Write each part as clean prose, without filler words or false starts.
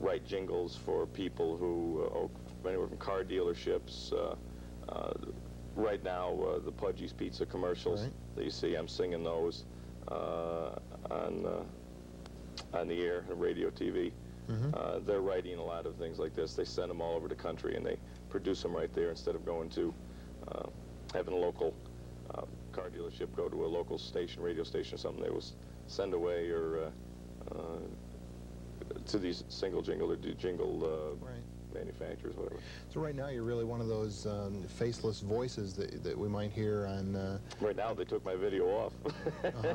write jingles for people who, anywhere from car dealerships. Right now, the Pudgy's Pizza commercials that you see, I'm singing those on the air, radio, TV. They're writing a lot of things like this. They send them all over the country, and they produce them right there instead of going to having a local car dealership go to a local station, radio station or something. They will send away or to these single jingle or jingle manufacturers, whatever. So right now you're really one of those faceless voices that we might hear on... Right now they took my video off.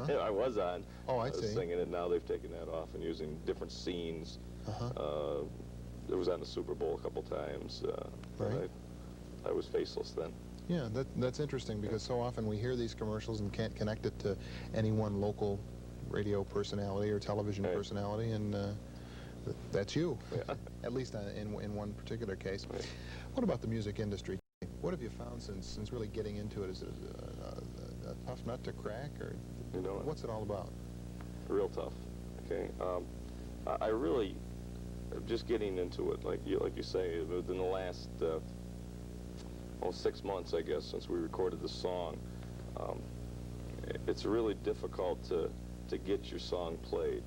I was on. Oh, I see. Singing it. Now they've taken that off and using different scenes. It was on the Super Bowl a couple times. I was faceless then. Yeah, that's interesting because so often we hear these commercials and can't connect it to any one local radio personality or television personality, and that's you, at least in one particular case. What about the music industry? What have you found since really getting into it? Is it a tough nut to crack, or what's it all about? Real tough. Okay, I really just getting into it, like you say, within the last 6 months, I guess, since we recorded the song. It's really difficult to get your song played.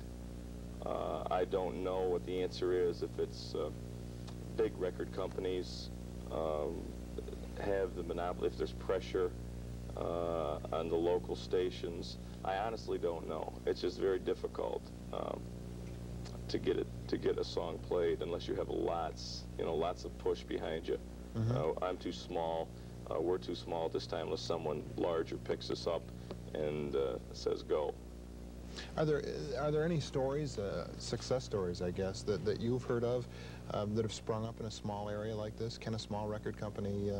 I don't know what the answer is, if it's big record companies have the monopoly, if there's pressure on the local stations. I honestly don't know. It's just very difficult to get a song played unless you have lots of push behind you. I'm too small. We're too small at this time unless someone larger picks us up and says go. Are there any stories, success stories, I guess, that you've heard of that have sprung up in a small area like this? Can a small record company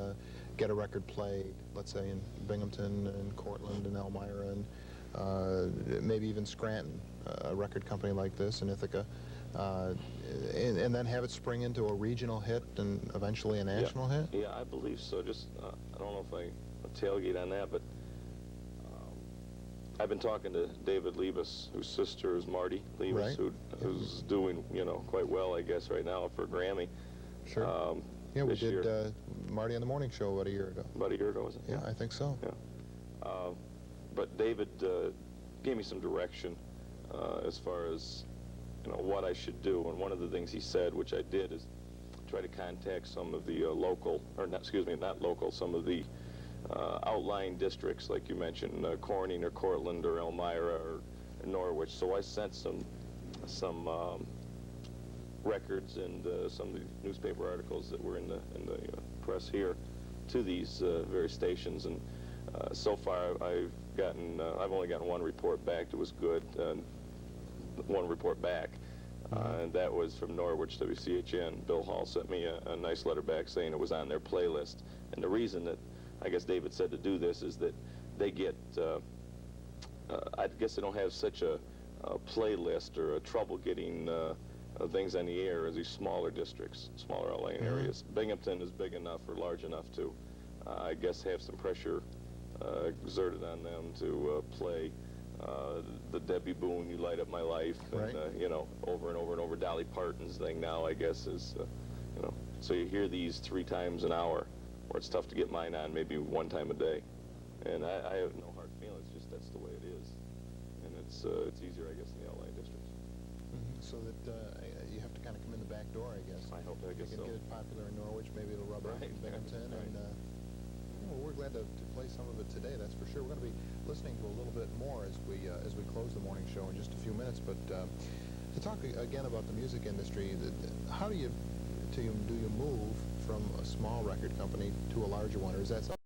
get a record played, let's say in Binghamton and Cortland and Elmira and maybe even Scranton, a record company like this in Ithaca, and then have it spring into a regional hit and eventually a national hit? Yeah, I believe so. Just I don't know if I tailgate on that, but I've been talking to David Liebes, whose sister is Marty Liebes, who's doing quite well, I guess, right now for a Grammy. Sure. Yeah, we did Marty on the Morning Show about a year ago. About a year ago, was it? Yeah, I think so. Yeah. But David gave me some direction as far as what I should do, and one of the things he said, which I did, is try to contact some of the some of the outlying districts, like you mentioned, Corning or Cortland or Elmira or Norwich. So I sent some records and some of the newspaper articles that were in the press here to these various stations, and so far I've only gotten one report back that was good. One report back, and that was from Norwich WCHN. Bill Hall sent me a nice letter back saying it was on their playlist. And the reason that I guess David said to do this is that they get, I guess they don't have such a playlist or a trouble getting things on the air as these smaller districts, smaller outlying areas. Binghamton is big enough or large enough to, I guess, have some pressure exerted on them to play the Debbie Boone, You Light Up My Life, and over and over and over. Dolly Parton's thing now, I guess, is so you hear these 3 times an hour, where it's tough to get mine on maybe 1 time a day. And I have no hard feelings, just that's the way it is, and it's easier, I guess, in the outlying districts. So that you have to kind of come in the back door, I guess. I guess you so. can get it popular in Norwich, maybe it'll rub off in Binghamton, and we're glad to play some of it today, that's for sure. We're going to be listening to a little bit more as we close the morning show in just a few minutes, but to talk again about the music industry, how do you move from a small record company to a larger one, or is that something